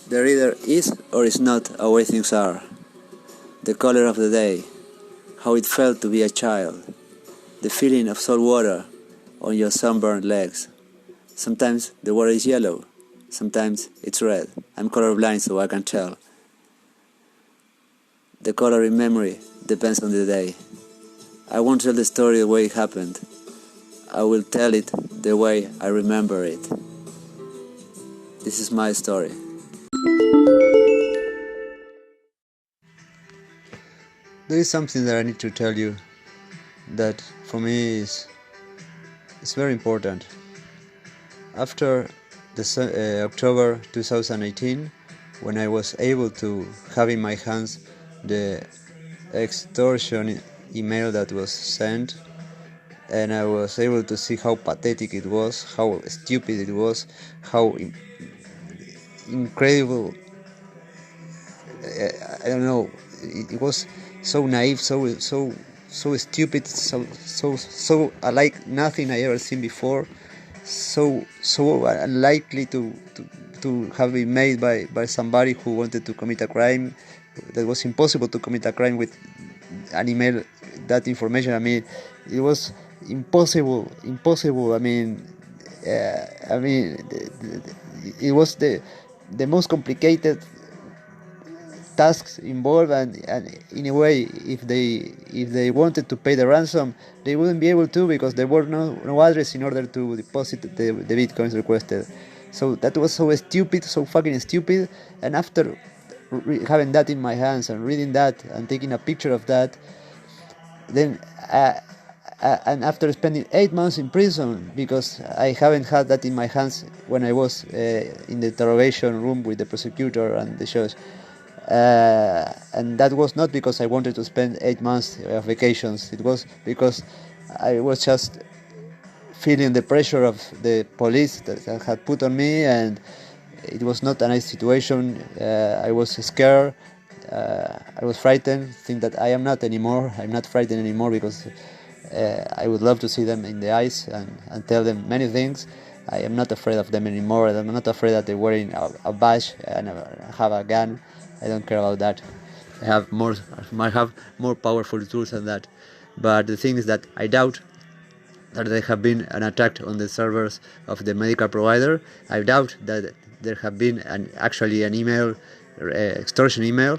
There either is or is not a way things are. The color of the day, how it felt to be a child, the feeling of salt water on your sunburned legs. Sometimes the water is yellow, sometimes it's red. I'm colorblind, so I can tell. The color in memory depends on the day. I won't tell the story the way it happened. I will tell it the way I remember it. This is my story. There is something that I need to tell you that for me is very important. After October 2018, when I was able to have in my hands the extortion email that was sent, and I was able to see how pathetic it was, how stupid it was, how incredible, I don't know, it was so naive, so stupid, so unlike nothing I ever seen before, so unlikely to have been made by somebody who wanted to commit a crime. That was impossible to commit a crime with an email, that information. I mean, it was impossible. I mean, it was the most complicated tasks involved, and in a way, if they wanted to pay the ransom, they wouldn't be able to, because there were no address in order to deposit the bitcoins requested. So that was so stupid, so fucking stupid. And after having that in my hands and reading that and taking a picture of that, then and after spending 8 months in prison, because I haven't had that in my hands when I was in the interrogation room with the prosecutor and the judge. And that was not because I wanted to spend 8 months of vacations. It was because I was just feeling the pressure of the police that had put on me, and it was not a nice situation. I was scared. I was frightened. Think that I am not anymore. I'm not frightened anymore, because I would love to see them in the eyes and tell them many things. I am not afraid of them anymore. I'm not afraid that they're wearing a badge and have a gun. I don't care about that. I have more powerful tools than that. But the thing is that I doubt that there have been an attack on the servers of the medical provider. I doubt that there have been actually an email, extortion email.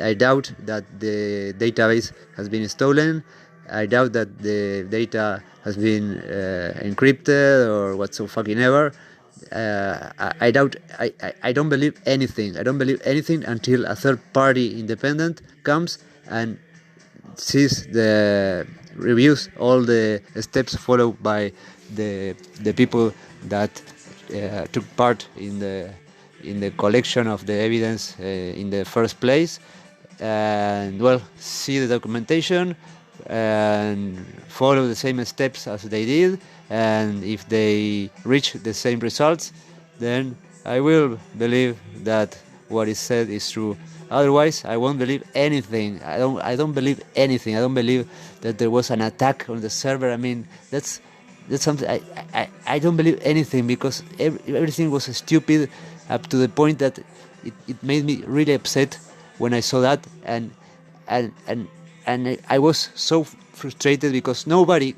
I doubt that the database has been stolen. I doubt that the data has been encrypted or whatsoever. I don't believe anything. I don't believe anything until a third party independent comes and reviews all the steps followed by the people that took part in the collection of the evidence in the first place, and see the documentation and follow the same steps as they did, and if they reach the same results, then I will believe that what is said is true. Otherwise, I won't believe anything. I don't believe anything. I don't believe that there was an attack on the server. I mean, that's something I don't believe anything, because everything was stupid up to the point that it made me really upset when I saw that, and I was so frustrated because nobody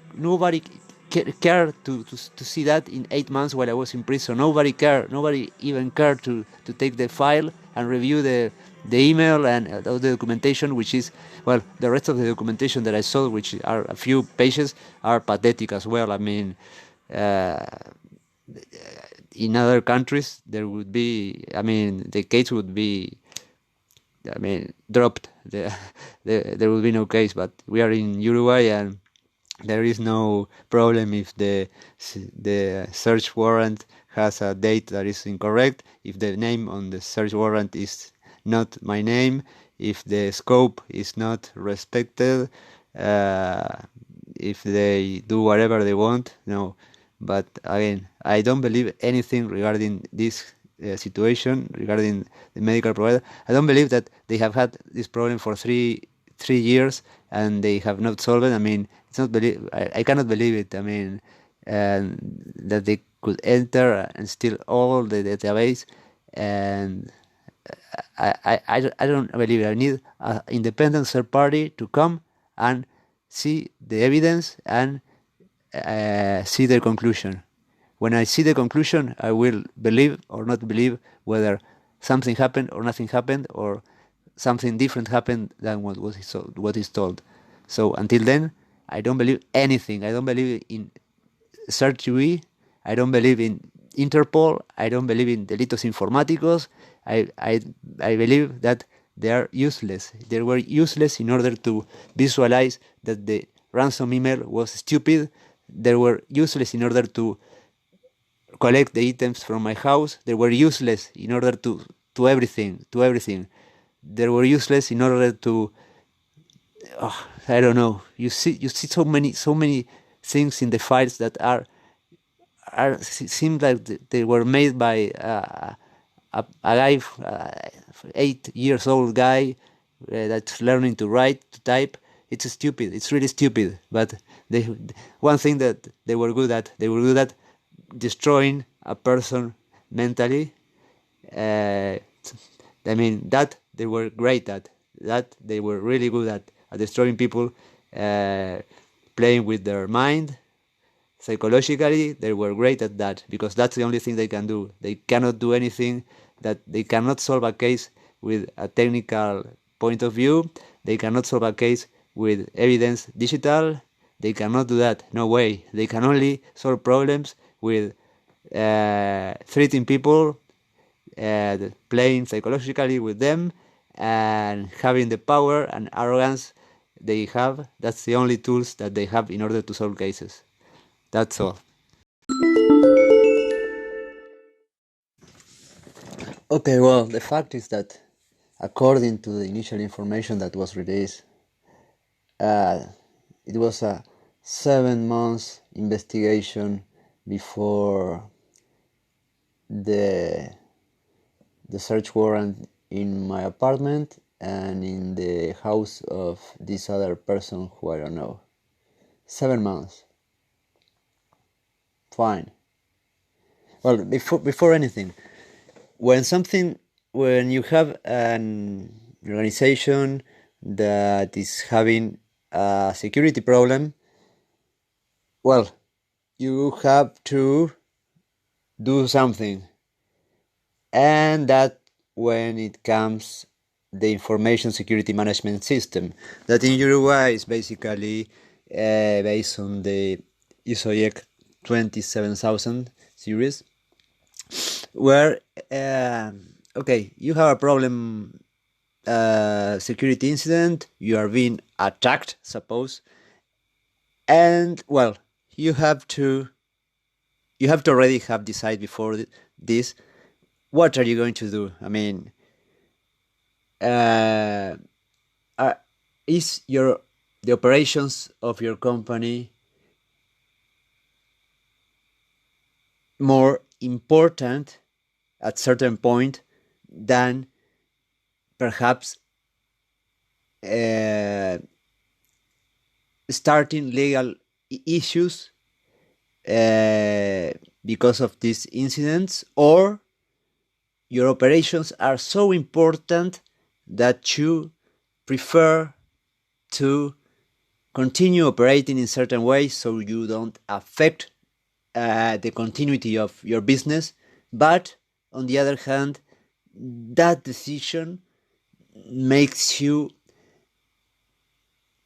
cared to see that in 8 months while I was in prison. Nobody cared. Nobody even cared to take the file and review the email and all the documentation, which is, the rest of the documentation that I saw, which are a few pages, are pathetic as well. I mean, in other countries, there would be, the case would be, dropped. There will be no case, but we are in Uruguay, and there is no problem if the search warrant has a date that is incorrect, if the name on the search warrant is not my name, if the scope is not respected, if they do whatever they want. No, but again, I don't believe anything regarding this situation, regarding the medical provider. I don't believe that they have had this problem for three years and they have not solved it. It's not I cannot believe it. That they could enter and steal all the database, and I don't believe it. I need an independent third party to come and see the evidence and see the conclusion. When I see the conclusion, I will believe or not believe whether something happened or nothing happened, or something different happened than what is told. So until then, I don't believe anything. I don't believe in Search TV. I don't believe in Interpol. I don't believe in delitos informáticos. I believe that they are useless. They were useless in order to visualize that the ransom email was stupid. They were useless in order to collect the items from my house. They were useless in order to everything. They were useless in order to I don't know. You see so many things in the files that seem like they were made by a guy, 8 years old guy that's learning to write, to type. It's stupid. It's really stupid. But one thing that they were good at destroying a person mentally. I mean, that they were great at. That they were really good at destroying people, playing with their mind. Psychologically, they were great at that, because that's the only thing they can do. They cannot do anything, that they cannot solve a case with a technical point of view. They cannot solve a case with evidence digital. They cannot do that. No way. They can only solve problems with treating people, playing psychologically with them, and having the power and arrogance they have. That's the only tools that they have in order to solve cases. That's all. Okay, well, the fact is that according to the initial information that was released, it was a 7 months investigation before the search warrant in my apartment and in the house of this other person who I don't know. 7 months. Fine. Well, before anything, when you have an organization that is having a security problem, well, you have to do something. And that when it comes the information security management system, that in Uruguay is basically based on the ISO 27000 series, where okay, you have a problem, security incident, you are being attacked, suppose, and well, you have to already have decided before this, what are you going to do? I mean, is the operations of your company more important at certain point than perhaps starting legal issues because of these incidents, or your operations are so important that you prefer to continue operating in certain ways so you don't affect the continuity of your business, but on the other hand, that decision makes you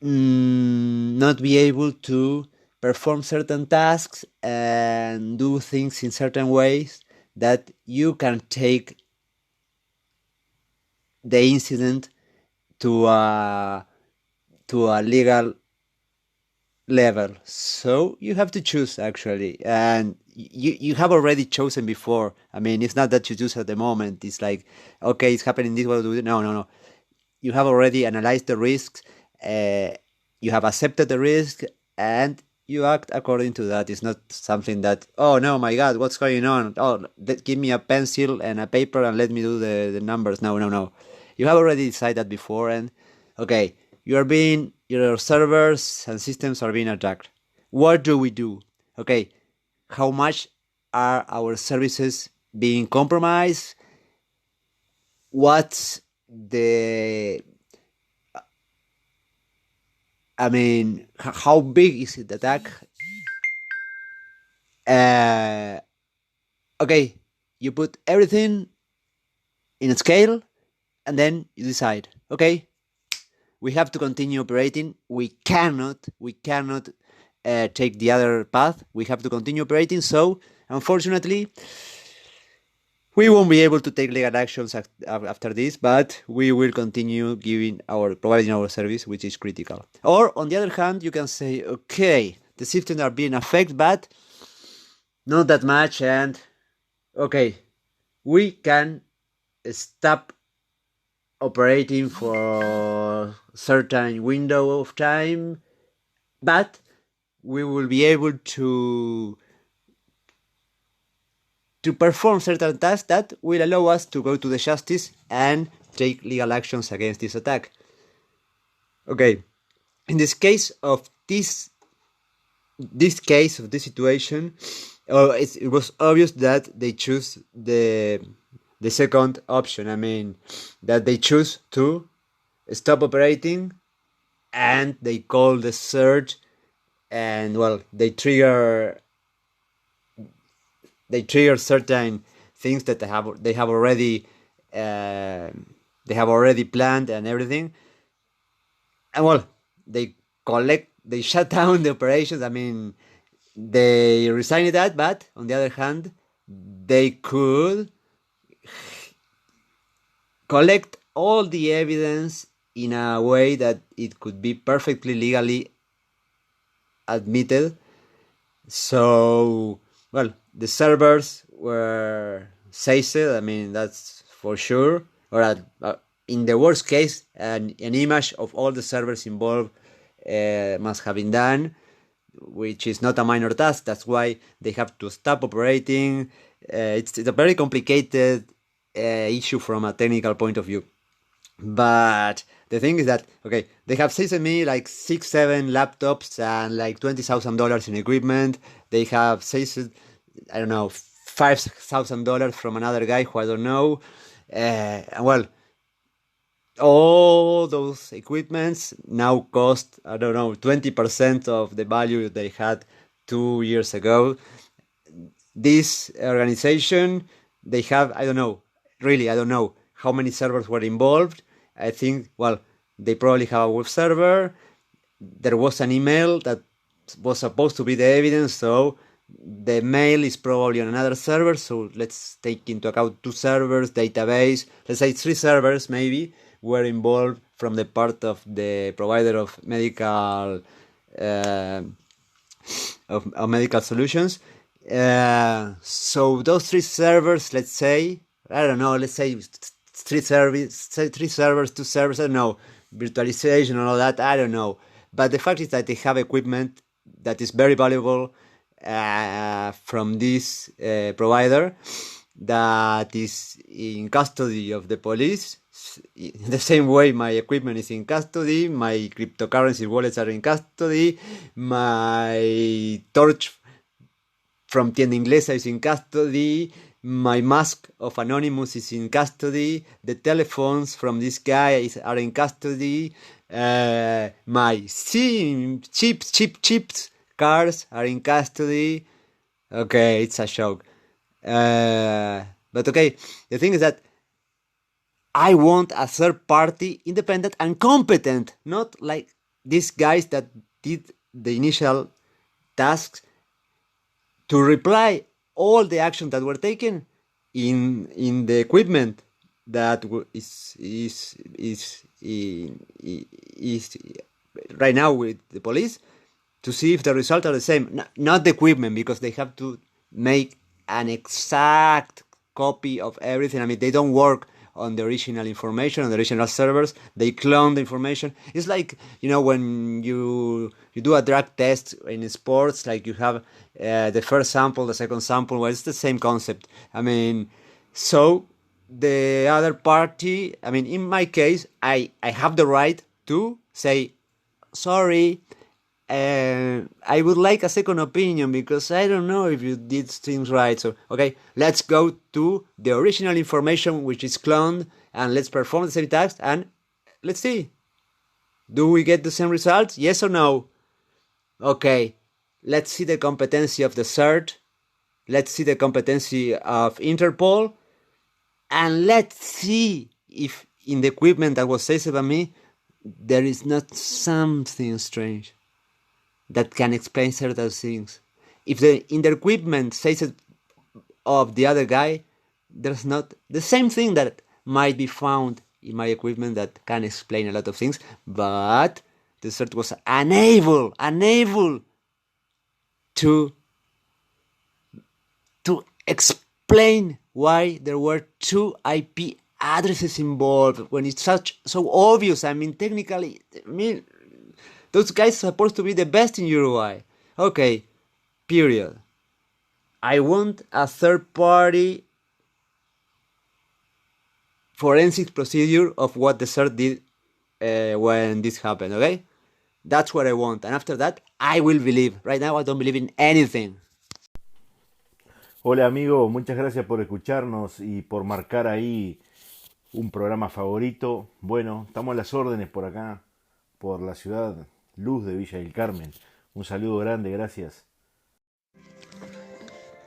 not be able to perform certain tasks and do things in certain ways that you can take the incident to a legal level. So you have to choose, actually, and you have already chosen before. I mean, it's not that you choose at the moment. It's like, okay, it's happening this way. No. You have already analyzed the risks. You have accepted the risk, and you act according to that. It's not something that, oh no, my God, what's going on? Oh, give me a pencil and a paper and let me do the numbers. No. You have already decided that before, and okay, your servers and systems are being attacked. What do we do? Okay, how much are our services being compromised? what's the, I mean, how big is the attack? Okay, you put everything in a scale, and then you decide, okay, we have to continue operating. We cannot take the other path. We have to continue operating. So, unfortunately, we won't be able to take legal actions after this, but we will continue providing our service, which is critical. Or, on the other hand, you can say, okay, the systems are being affected, but not that much, and okay, we can stop operating for a certain window of time, but we will be able to perform certain tasks that will allow us to go to the justice and take legal actions against this attack. Okay, in this case of this situation, it was obvious that they choose the second option. I mean, that they choose to stop operating, and they call the surge, and well, they trigger certain things that they have already planned and everything, and well, they shut down the operations. I mean, they resigned that, but on the other hand, they could collect all the evidence in a way that it could be perfectly legally admitted. So, well, the servers were seized. I mean, that's for sure. Or in the worst case, an image of all the servers involved must have been done, which is not a minor task. That's why they have to stop operating. It's a very complicated issue from a technical point of view. But the thing is that, okay, they have seized me like 6-7 laptops and like $20,000 in equipment. They have seized, I don't know, $5,000 from another guy who I don't know. And well, all those equipments now cost, I don't know, 20% of the value they had 2 years ago. This organization, they have, I don't know how many servers were involved. I think, well, they probably have a web server. There was an email that was supposed to be the evidence, so the mail is probably on another server. So let's take into account 2 servers, database. Let's say 3 servers maybe were involved from the part of the provider of medical medical solutions. So those 3 servers, let's say 3 servers, 2 servers, I don't know, virtualization and all that, I don't know. But the fact is that they have equipment that is very valuable from this provider that is in custody of the police. In the same way, my equipment is in custody, my cryptocurrency wallets are in custody, my torch from Tienda Inglesa is in custody, my mask of Anonymous is in custody, the telephones from this guy are in custody, my SIM chips cars are in custody. Okay, it's a joke. But okay, the thing is that I want a third party, independent and competent, not like these guys that did the initial tasks, to reply all the actions that were taken in the equipment that is right now with the police, to see if the results are the same. Not the equipment, because they have to make an exact copy of everything. I mean, they don't work on the original information, on the original servers. They clone the information. It's like, when you do a drug test in sports, like you have the first sample, the second sample. Well, it's the same concept. I mean, so the other party, I mean, in my case, I have the right to say, sorry, I would like a second opinion because I don't know if you did things right. So, okay, let's go to the original information which is cloned and let's perform the same task and let's see. Do we get the same results? Yes or no? Okay, let's see the competency of the CERT. Let's see the competency of Interpol. And let's see if in the equipment that was saved by me, there is not something strange that can explain certain things. If in the equipment says it of the other guy, there's not the same thing that might be found in my equipment that can explain a lot of things, but the CERT was unable to explain why there were two IP addresses involved when it's so obvious. I mean, technically, those guys are supposed to be the best in Uruguay. Okay, period. I want a third-party forensic procedure of what the CERT did when this happened, okay? That's what I want. And after that, I will believe. Right now, I don't believe in anything. Hola amigo, muchas gracias por escucharnos y por marcar ahí un programa favorito. Bueno, estamos a las órdenes por acá, por la ciudad Luz de Villa del Carmen. Un saludo grande, gracias.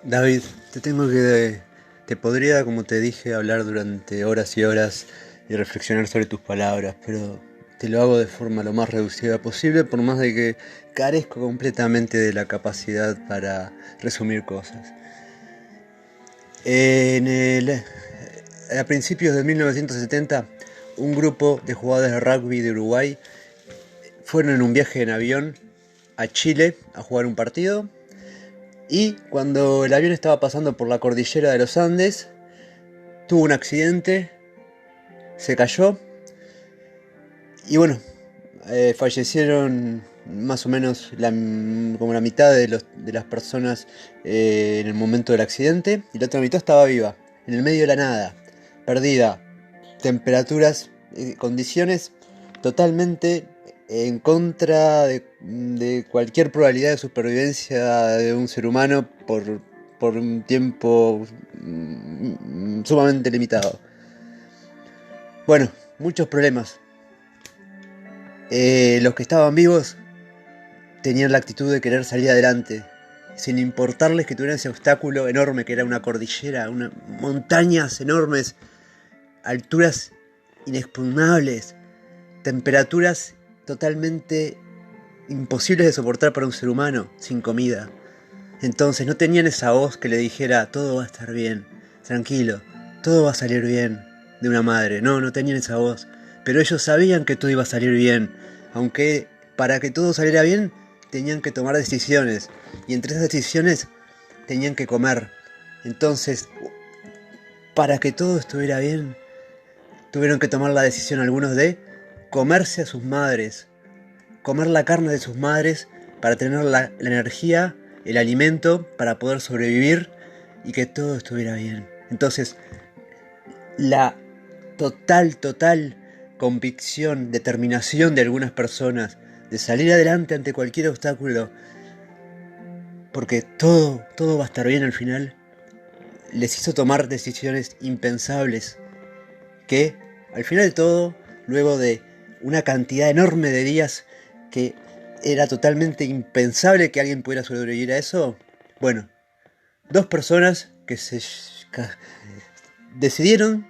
David, te podría, como te dije, hablar durante horas y horas y reflexionar sobre tus palabras, pero te lo hago de forma lo más reducida posible, por más de que carezco completamente de la capacidad para resumir cosas. A principios de 1970, un grupo de jugadores de rugby de Uruguay fueron en un viaje en avión a Chile a jugar un partido, y cuando el avión estaba pasando por la cordillera de los Andes, tuvo un accidente, se cayó, y bueno, fallecieron más o menos como la mitad de las personas en el momento del accidente, y la otra mitad estaba viva, en el medio de la nada, perdida, temperaturas, condiciones totalmente en contra de cualquier probabilidad de supervivencia de un ser humano por un tiempo sumamente limitado. Bueno, muchos problemas. Los que estaban vivos tenían la actitud de querer salir adelante, sin importarles que tuvieran ese obstáculo enorme que era una cordillera, montañas enormes, alturas inexpugnables, temperaturas totalmente imposibles de soportar para un ser humano, sin comida. Entonces no tenían esa voz que le dijera, todo va a estar bien, tranquilo, todo va a salir bien, de una madre. No tenían esa voz, pero ellos sabían que todo iba a salir bien, aunque para que todo saliera bien tenían que tomar decisiones, y entre esas decisiones tenían que comer. Entonces, para que todo estuviera bien, tuvieron que tomar la decisión algunos de comerse a sus madres, comer la carne de sus madres para tener la energía, el alimento para poder sobrevivir y que todo estuviera bien. Entonces, la total convicción, determinación de algunas personas de salir adelante ante cualquier obstáculo, porque todo va a estar bien al final, les hizo tomar decisiones impensables que, al final de todo, luego de una cantidad enorme de días que era totalmente impensable que alguien pudiera sobrevivir a eso, bueno, dos personas que decidieron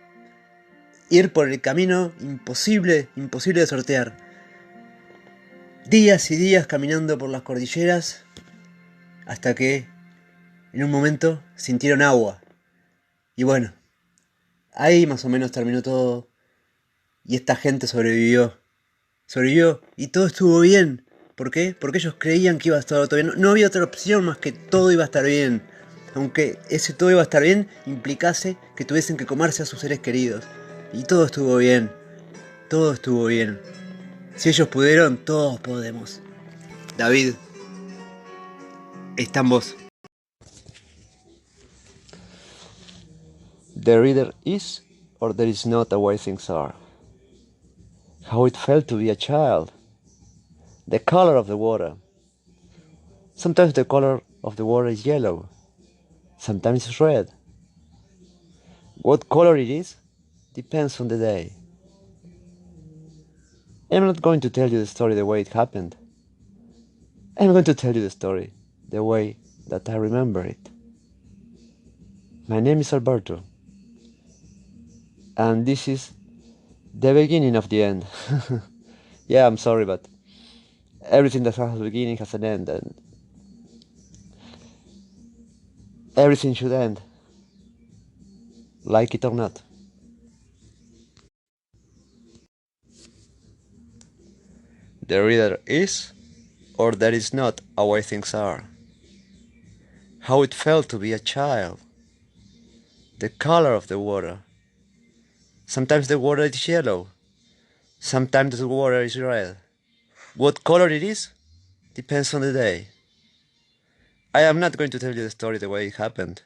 ir por el camino imposible de sortear. Días y días caminando por las cordilleras hasta que en un momento sintieron agua. Y bueno, ahí más o menos terminó todo y esta gente sobrevivió y todo estuvo bien. ¿Por qué? Porque ellos creían que iba a estar todo bien. No había otra opción más que todo iba a estar bien. Aunque ese todo iba a estar bien implicase que tuviesen que comerse a sus seres queridos. Y todo estuvo bien. Todo estuvo bien. Si ellos pudieron, todos podemos. David, está en vos. There either is or there is not a way things are. How it felt to be a child. The color of the water, Sometimes the color of the water is yellow. Sometimes it's red. What color it is depends on the day. I'm not going to tell you the story the way it happened. I'm going to tell you the story the way that I remember it. My name is Alberto, and this is the beginning of the end. Yeah, I'm sorry, but everything that has a beginning has an end, and everything should end, like it or not. There either is, or there is not, a way things are. How it felt to be a child. The color of the water. Sometimes the water is yellow. Sometimes the water is red. What color it is depends on the day. I am not going to tell you the story the way it happened.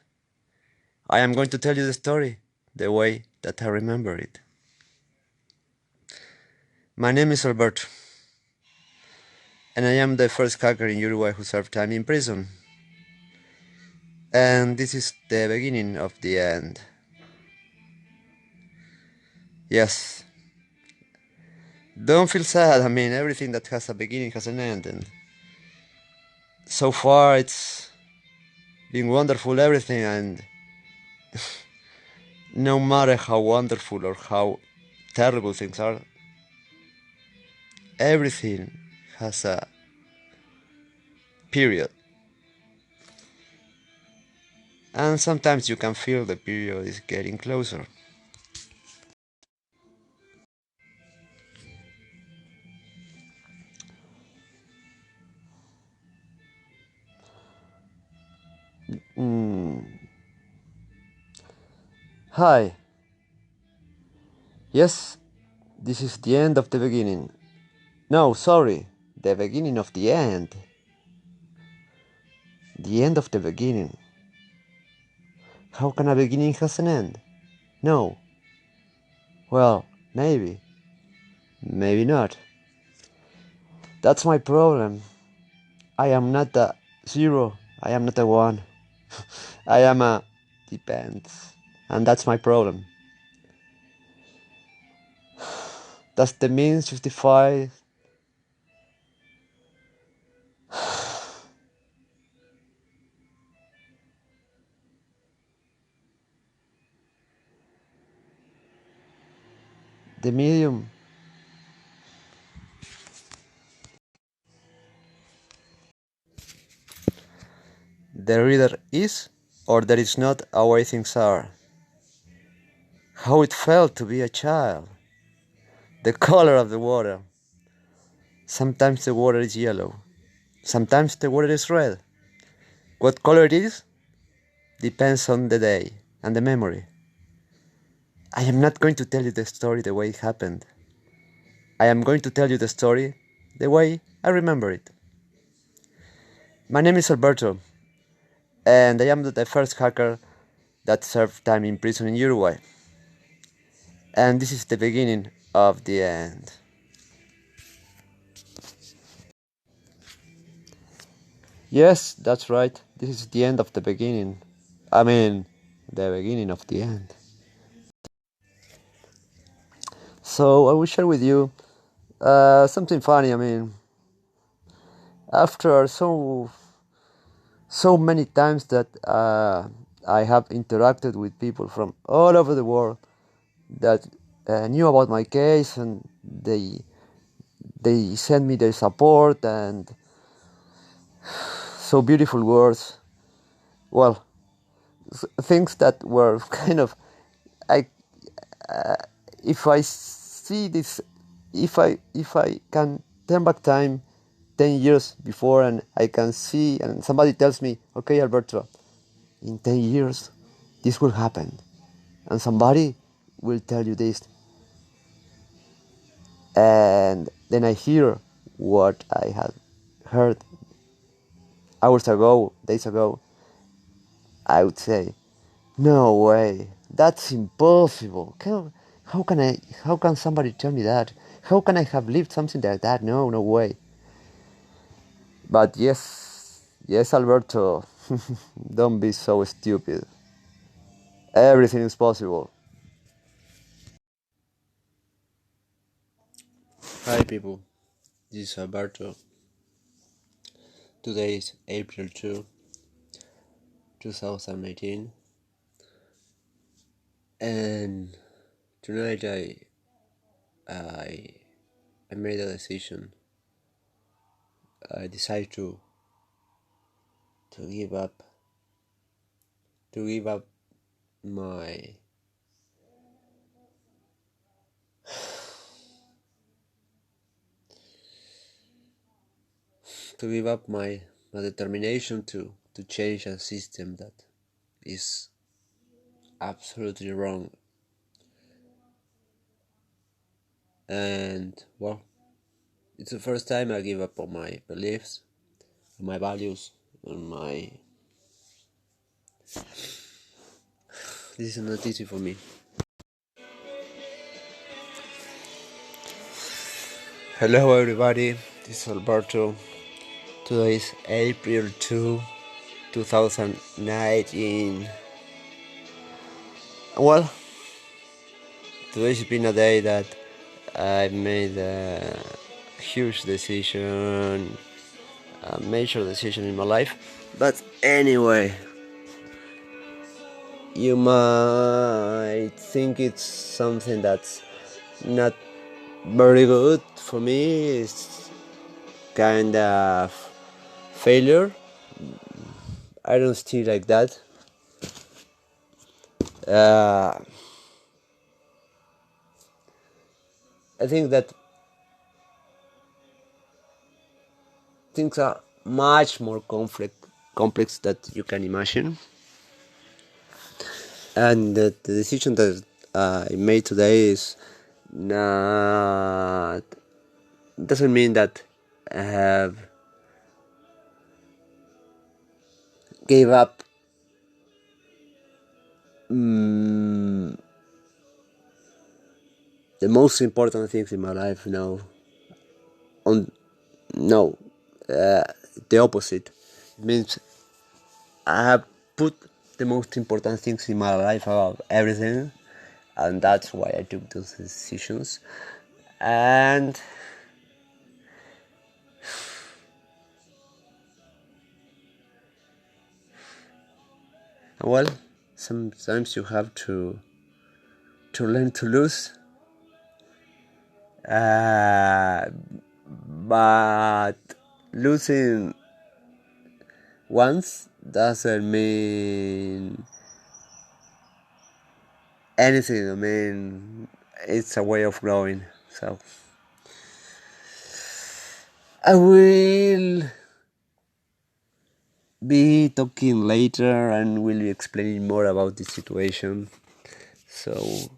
I am going to tell you the story the way that I remember it. My name is Alberto, and I am the first hacker in Uruguay who served time in prison. And this is the beginning of the end. Yes. Don't feel sad. I mean, everything that has a beginning has an end, and so far it's been wonderful, everything, and no matter how wonderful or how terrible things are, everything has a period. And sometimes you can feel the period is getting closer. Hi. Yes, this is the end of the beginning. No, sorry, the beginning of the end. The end of the beginning. How can a beginning has an end? No. Well, maybe. Maybe not. That's my problem. I am not a zero. I am not a one. I am a depends. And that's my problem. Does the means justify? The medium? There either is or there is not a way things are. How it felt to be a child. The color of the water. Sometimes the water is yellow. Sometimes the water is red. What color it is depends on the day and the memory. I am not going to tell you the story the way it happened. I am going to tell you the story the way I remember it. My name is Alberto, and I am the first hacker that served time in prison in Uruguay. And this is the beginning of the end. Yes, that's right. This is the end of the beginning. I mean, the beginning of the end. So I will share with you something funny. I mean, after so many times that I have interacted with people from all over the world that knew about my case, and they sent me their support and so beautiful words. Well, things that were kind of, I if I see this, if I can turn back time 10 years before, and I can see, and somebody tells me, okay, Alberto, in 10 years this will happen, and somebody will tell you this, and then I hear what I had heard hours ago, days ago, I would say, no way, that's impossible. How can somebody tell me that? How can I have lived something like that? No way. But yes, Yes, Alberto, don't be so stupid. Everything is possible. Hi people, this is Alberto. Today is April 2, 2019, and tonight I made a decision. I decided to give up my my determination to change a system that is absolutely wrong. And well, it's the first time I give up on my beliefs, on my values, on my. This is not easy for me. Hello everybody, this is Alberto. Today is April 2, 2019. Well, today's been a day that I made a huge decision, a major decision in my life. But anyway, you might think it's something that's not very good for me. It's kind of failure. I don't see like that. I think that things are much more complex that you can imagine, and the decision that I made today is not doesn't mean that I have gave up the most important things in my life now. No, the opposite. It means I have put the most important things in my life above everything, and that's why I took those decisions. And well, sometimes you have to learn to lose, but losing once doesn't mean anything. I mean, it's a way of growing. So I will be talking later and will be explaining more about this situation. So,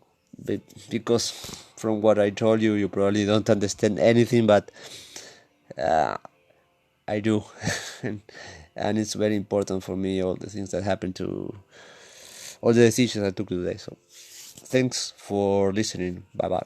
because from what I told you, you probably don't understand anything, but I do. And it's very important for me, all the things that happened all the decisions I took today. So thanks for listening. Bye bye.